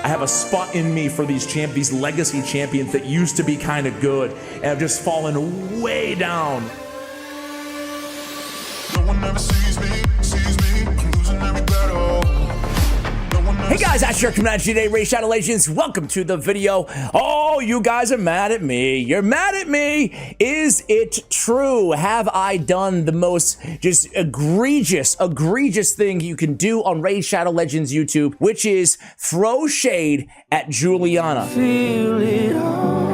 I have a spot in me for these legacy champions that used to be kind of good and have just fallen way down. No one ever sees me, I'm losing every battle. Hey guys, Asher coming at you today, Raid Shadow Legends. Welcome to the video. Oh, you guys are mad at me. You're mad at me. Is it true? Have I done the most just egregious thing you can do on Raid Shadow Legends YouTube, which is throw shade at Juliana?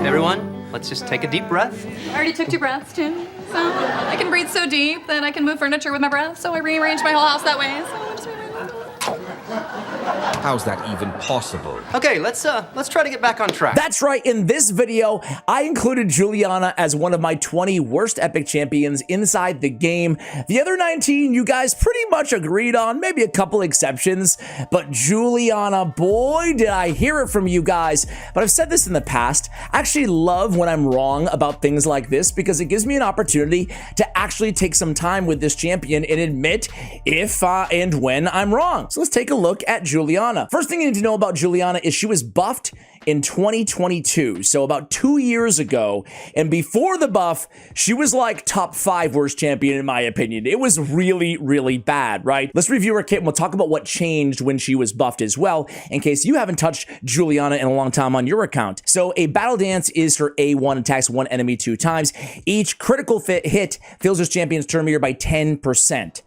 Everyone, let's just take a deep breath. I already took 2 breaths, too. So I can breathe so deep that I can move furniture with my breath. So I rearranged my whole house that way. So I just rearranged. How's that even possible? Okay, let's try to get back on track. That's right. In this video, I included Juliana as one of my 20 worst epic champions inside the game. The other 19, you guys pretty much agreed on, maybe a couple exceptions, but Juliana, boy, did I hear it from you guys. But I've said this in the past. I actually love when I'm wrong about things like this because it gives me an opportunity to actually take some time with this champion and admit if and when I'm wrong. So let's take a look at Juliana. First thing you need to know about Juliana is she was buffed in 2022, so about 2 years ago, and before the buff, she was like top 5 worst champion in my opinion. It was really bad, right? Let's review her kit and we'll talk about what changed when she was buffed as well, in case you haven't touched Juliana in a long time on your account. So a battle dance is her A1, attacks one enemy 2 times. Each critical hit fills this champion's turn meter by 10%.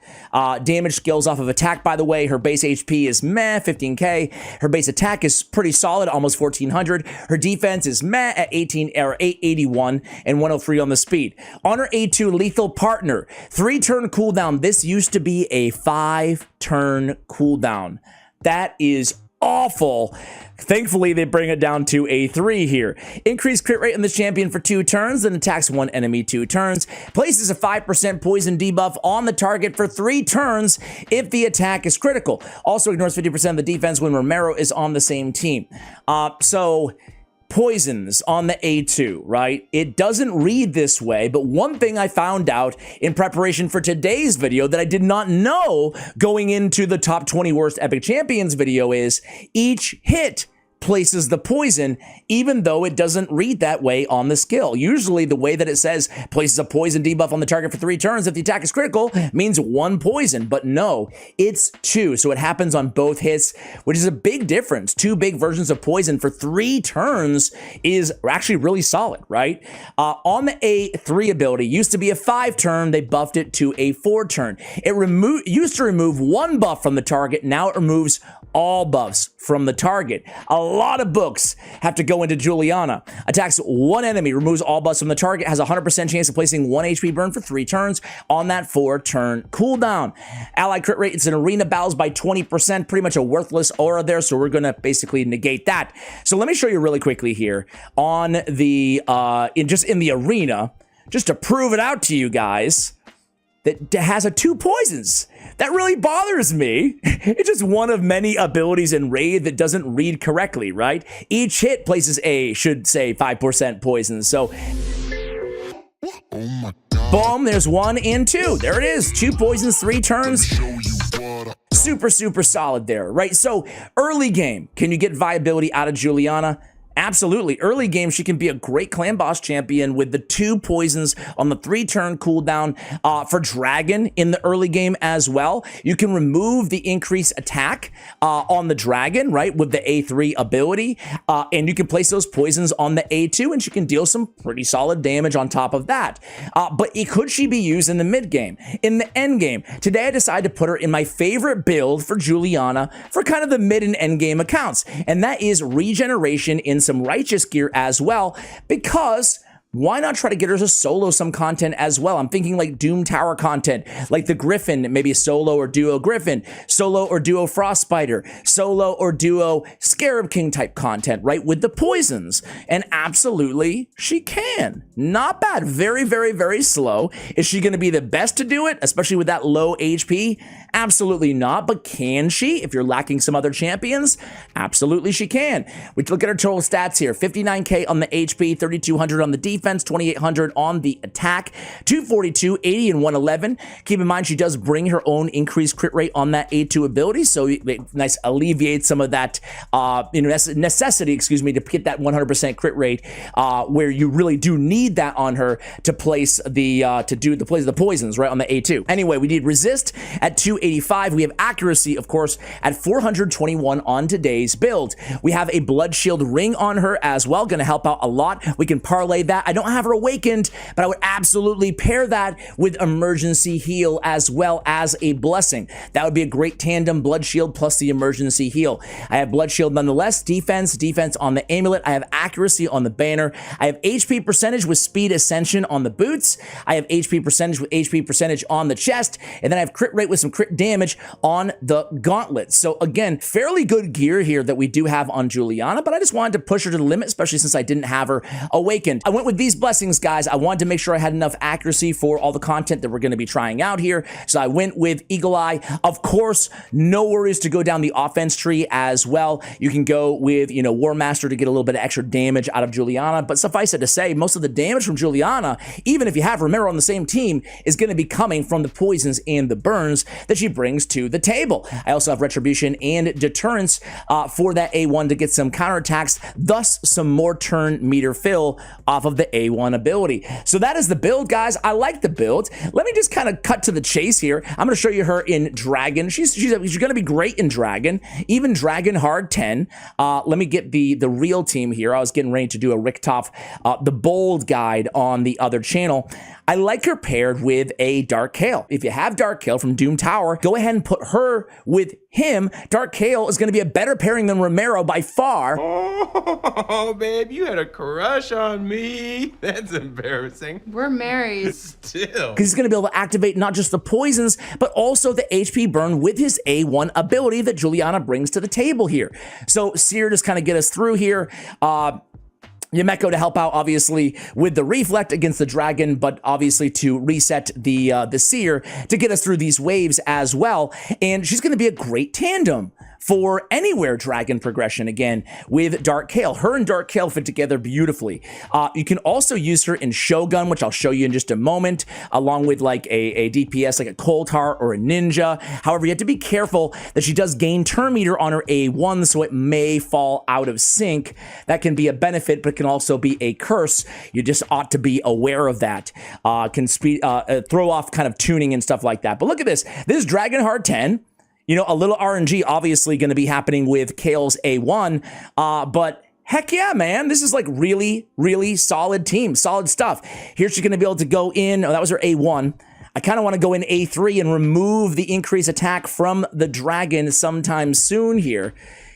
Damage scales off of attack, by the way. Her base HP is meh, 15k. Her base attack is pretty solid, almost 1400. Her defense is meh at 881 and 103 on the speed. On her A2, lethal partner, 3-turn cooldown. This used to be a 5-turn cooldown. That is awful. Thankfully, they bring it down to a 3 here. Increased crit rate on this champion for 2 turns, then attacks one enemy 2 turns. Places a 5% poison debuff on the target for 3 turns if the attack is critical. Also ignores 50% of the defense when Romero is on the same team. So poisons on the A2, right? It doesn't read this way, but one thing I found out in preparation for today's video that I did not know going into the top 20 worst epic champions video is each hit places the poison, even though it doesn't read that way on the skill. Usually the way that it says places a poison debuff on the target for 3 turns if the attack is critical means 1 poison, but no, it's 2. So it happens on both hits, which is a big difference. 2 big versions of poison for 3 turns is actually really solid, right? On the A3 ability, used to be a 5-turn, they buffed it to a 4-turn. It used to remove 1 buff from the target, now it removes all buffs from the target. A lot of books have to go into Juliana. Attacks 1 enemy, removes all buffs from the target, has a 100% chance of placing 1 HP burn for 3 turns on that 4-turn cooldown. Ally crit rate, it's an arena battles by 20%, pretty much a worthless aura there, so we're gonna basically negate that. So let me show you really quickly here on the, in the arena, just to prove it out to you guys, that has a 2 poisons. That really bothers me. It's just one of many abilities in Raid that doesn't read correctly, right? Each hit places should say 5% poison. So, boom, there's 1 and 2. There it is, 2 poisons, 3 turns. Super solid there, right? So, early game, can you get viability out of Juliana? Absolutely. Early game, she can be a great clan boss champion with the 2 poisons on the 3-turn cooldown. For Dragon in the early game as well, you can remove the increased attack on the Dragon, right, with the A3 ability, and you can place those poisons on the A2, and she can deal some pretty solid damage on top of that. But could she be used in the mid game? In the end game? Today, I decided to put her in my favorite build for Juliana for kind of the mid and end game accounts, and that is regeneration in some righteous gear as well, because why not try to get her to solo some content as well? I'm thinking like Doom Tower content, like the Griffin, maybe a solo or duo Griffin, solo or duo Frost Spider, solo or duo Scarab King type content, right? With the poisons. And absolutely, she can. Not bad. Very slow. Is she going to be the best to do it, especially with that low HP? Absolutely not. But can she? If you're lacking some other champions, absolutely she can. We look at her total stats here. 59k on the HP, 3200 on the defense, defense, 2,800 on the attack, 242, 80, and 111. Keep in mind, she does bring her own increased crit rate on that A2 ability, so it nice alleviates some of that necessity, to get that 100% crit rate, where you really do need that on her to place the poisons right on the A2. Anyway, we need resist at 285. We have accuracy, of course, at 421 on today's build. We have a blood shield ring on her as well, going to help out a lot. We can parlay that. I don't have her awakened, but I would absolutely pair that with emergency heal as well as a blessing. That would be a great tandem, blood shield plus the emergency heal. I have blood shield nonetheless, defense on the amulet. I have accuracy on the banner. I have HP percentage with speed ascension on the boots. I have HP percentage with HP percentage on the chest, and then I have crit rate with some crit damage on the gauntlets. So again, fairly good gear here that we do have on Juliana, but I just wanted to push her to the limit, especially since I didn't have her awakened. I went with these blessings, guys. I wanted to make sure I had enough accuracy for all the content that we're going to be trying out here. So I went with Eagle Eye. Of course, no worries to go down the offense tree as well. You can go with, War Master to get a little bit of extra damage out of Juliana, but suffice it to say, most of the damage from Juliana, even if you have Romero on the same team, is going to be coming from the poisons and the burns that she brings to the table. I also have Retribution and Deterrence for that A1 to get some counterattacks, thus some more turn meter fill off of the A1 ability. So that is the build, guys. I like the build. Let me just kind of cut to the chase here. I'm going to show you her in Dragon. She's going to be great in Dragon, even Dragon Hard 10. Let me get the real team here. I was getting ready to do a Richtoff, the bold guide on the other channel. I like her paired with a Dark Kale. If you have Dark Kale from Doom Tower, go ahead and put her with him. Dark Kale is going to be a better pairing than Romero by far. Oh, babe, you had a crush on me. That's embarrassing. We're married. Still. Because he's going to be able to activate not just the poisons, but also the HP burn with his A1 ability that Juliana brings to the table here. So Seer just kind of get us through here. Yumeko to help out, obviously, with the Reflect against the Dragon, but obviously to reset the Seer to get us through these waves as well. And she's going to be a great tandem for anywhere Dragon progression, again, with Dark Kale. Her and Dark Kale fit together beautifully. You can also use her in Shogun, which I'll show you in just a moment, along with like a DPS, like a Cold Heart or a Ninja. However, you have to be careful that she does gain turn meter on her A1, so it may fall out of sync. That can be a benefit, but can also be a curse. You just ought to be aware of that. Can throw off kind of tuning and stuff like that. But look at this. This is Dragon Hard 10. A little RNG obviously going to be happening with Kale's A1, but heck yeah, man. This is like really, really solid team, solid stuff. Here she's going to be able to go in. Oh, that was her A1. I kind of want to go in A3 and remove the increased attack from the Dragon sometime soon here.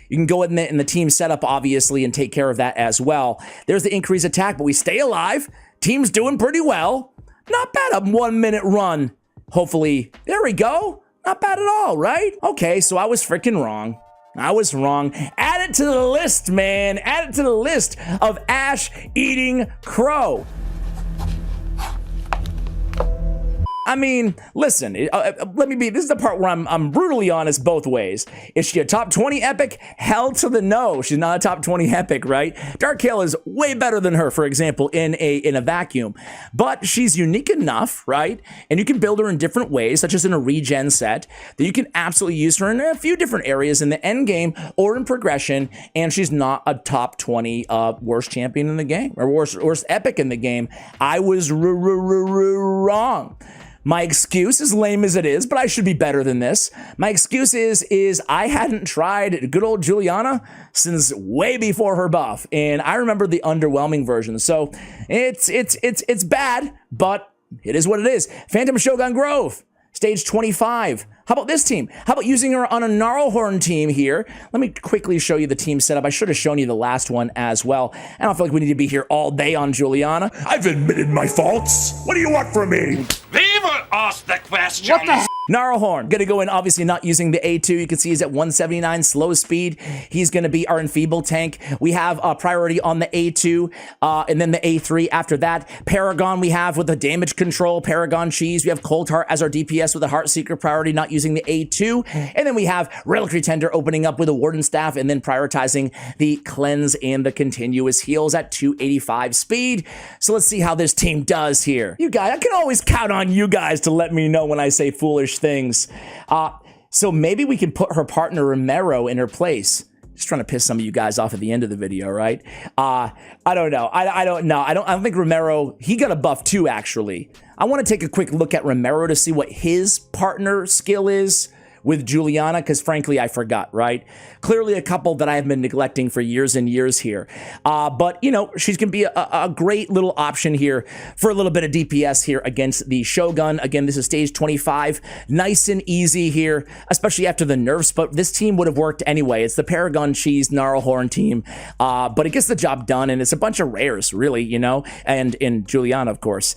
You can go in the team setup, obviously, and take care of that as well. There's the increased attack, but we stay alive. Team's doing pretty well. Not bad, a 1 minute run. Hopefully, there we go. Not bad at all, right? Okay, so I was freaking wrong. I was wrong. Add it to the list, man. Add it to the list of Ash eating crow. I mean, listen, this is the part where I'm brutally honest both ways. Is she a top 20 epic? Hell to the no. She's not a top 20 epic, right? Dark Kale is way better than her, for example, in a vacuum. But she's unique enough, right? And you can build her in different ways, such as in a regen set, that you can absolutely use her in a few different areas in the end game or in progression, and she's not a top 20 worst champion in the game, or worst epic in the game. I was wrong. My excuse, as lame as it is, but I should be better than this. My excuse is I hadn't tried good old Juliana since way before her buff, and I remember the underwhelming version. So it's bad, but it is what it is. Phantom Shogun Grove, stage 25. How about this team? How about using her on a Gnarlhorn team here? Let me quickly show you the team setup. I should have shown you the last one as well. I don't feel like we need to be here all day on Juliana. I've admitted my faults. What do you want from me? We will ask the question. What the Gnarlhorn, gonna go in, obviously not using the A2. You can see he's at 179 slow speed. He's gonna be our enfeeble tank. We have a priority on the A2, and then the A3 after that. Paragon we have with the damage control, Paragon Cheese. We have Cold Heart as our DPS with a Heartseeker priority, not using the A2. And then we have Reliquary Tender opening up with a Warden Staff, and then prioritizing the Cleanse and the Continuous Heals at 285 speed. So let's see how this team does here. You guys, I can always count on you guys to let me know when I say foolish things. So maybe we can put her partner Romero in her place. Just trying to piss some of you guys off at the end of the video, right? I don't know. I don't know. I don't think Romero, he got a buff too, actually. I want to take a quick look at Romero to see what his partner skill is with Juliana, because frankly, I forgot, right? Clearly a couple that I have been neglecting for years and years here. But, you know, she's going to be a great little option here for a little bit of DPS here against the Shogun. Again, this is stage 25. Nice and easy here, especially after the nerfs, but this team would have worked anyway. It's the Paragon Cheese Gnarlhorn team, but it gets the job done, and it's a bunch of rares, really, you know, and in Juliana, of course.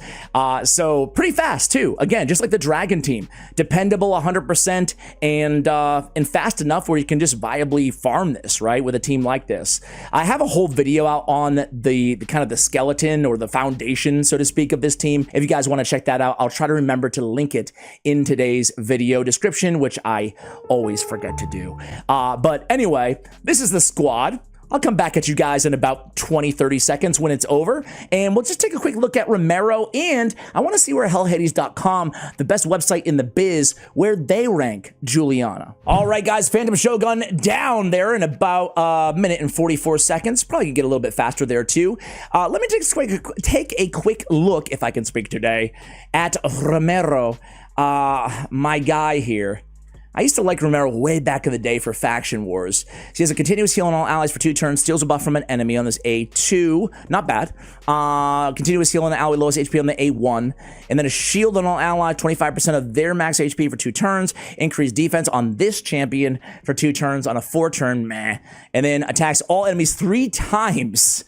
So pretty fast, too. Again, just like the Dragon team. Dependable 100%, and fast enough where you can just viably farm this, right, with a team like this. I have a whole video out on the kind of the skeleton or the foundation, so to speak, of this team. If you guys want to check that out, I'll try to remember to link it in today's video description, which I always forget to do. But anyway, this is the squad. I'll come back at you guys in about 20-30 seconds when it's over, and we'll just take a quick look at Romero, and I want to see where hellhades.com, the best website in the biz, where they rank Juliana. All right, guys, Phantom Shogun down there in about a minute and 44 seconds. Probably can get a little bit faster there, too. Let me take a quick look, if I can speak today, at Romero, my guy here. I used to like Romero way back in the day for Faction Wars. She has a continuous heal on all allies for 2 turns, steals a buff from an enemy on this A2. Not bad. Continuous heal on the ally, lowest HP on the A1. And then a shield on all allies, 25% of their max HP for 2 turns. Increased defense on this champion for 2 turns on a 4-turn, meh. And then attacks all enemies 3 times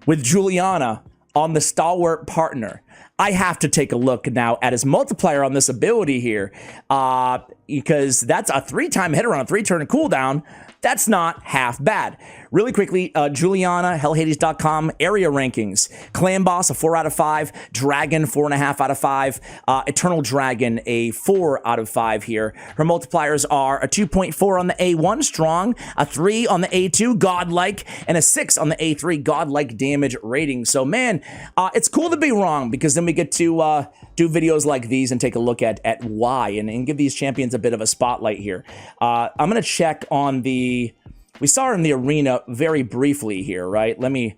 with Juliana on the stalwart partner. I have to take a look now at his multiplier on this ability here, because that's a 3-time hitter on a 3-turn cooldown. That's not half bad. Really quickly, Juliana, hellhades.com, area rankings. Clan Boss, a 4 out of 5. Dragon, 4.5 out of 5. Eternal Dragon, a 4 out of 5 here. Her multipliers are a 2.4 on the A1, strong, a 3 on the A2, godlike, and a 6 on the A3, godlike damage rating. So, man, it's cool to be wrong, because then we get to do videos like these and take a look at why, and give these champions a bit of a spotlight here. I'm going to check on the... We saw her in the arena very briefly here, right? Let me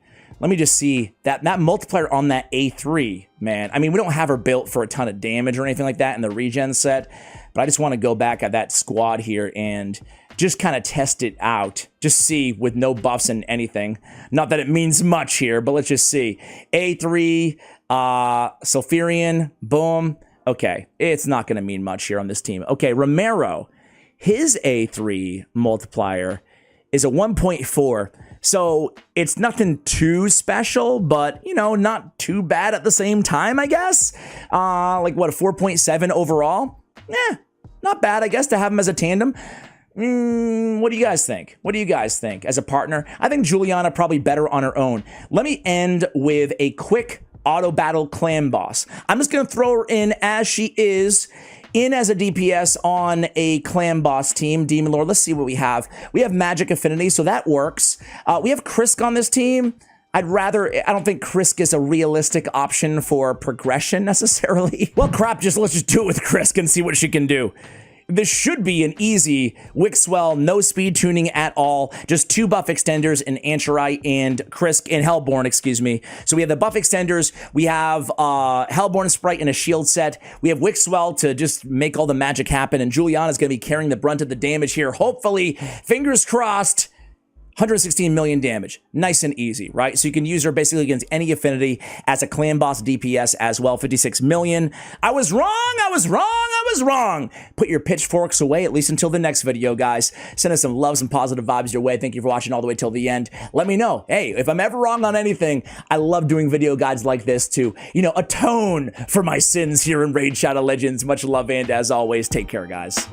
just see that multiplier on that A3, man. I mean, we don't have her built for a ton of damage or anything like that in the regen set, but I just want to go back at that squad here and just kind of test it out. Just see with no buffs and anything. Not that it means much here, but let's just see. A3, Sulfurian, boom. Okay, it's not going to mean much here on this team. Okay, Romero, his A3 multiplier is a 1.4. So it's nothing too special, but, you know, not too bad at the same time, I guess. Like, what, a 4.7 overall? Not bad, I guess, to have him as a tandem. What do you guys think? What do you guys think as a partner? I think Juliana probably better on her own. Let me end with a quick auto battle clan boss. I'm just going to throw her in as she is, in as a DPS on a clan boss team. Demon Lord, let's see what we have. We have Magic Affinity, so that works. We have Krisk on this team. I don't think Krisk is a realistic option for progression necessarily. Well, crap, let's just do it with Krisk and see what she can do. This should be an easy Wixwell, no speed tuning at all. Just 2 buff extenders in Ancherite and Krisk and Hellborn, excuse me. So we have the buff extenders. We have Hellborn Sprite in a shield set. We have Wixwell to just make all the magic happen. And Juliana's going to be carrying the brunt of the damage here. Hopefully, fingers crossed, 116 million damage. Nice and easy, right? So you can use her basically against any affinity as a clan boss DPS as well. 56 million. I was wrong. was wrong. Put your pitchforks away, at least until the next video, guys. Send us some love, some positive vibes your way. Thank you for watching all the way till the end. Let me know. Hey, if I'm ever wrong on anything, I love doing video guides like this to, atone for my sins here in Raid Shadow Legends. Much love, and as always, take care, guys.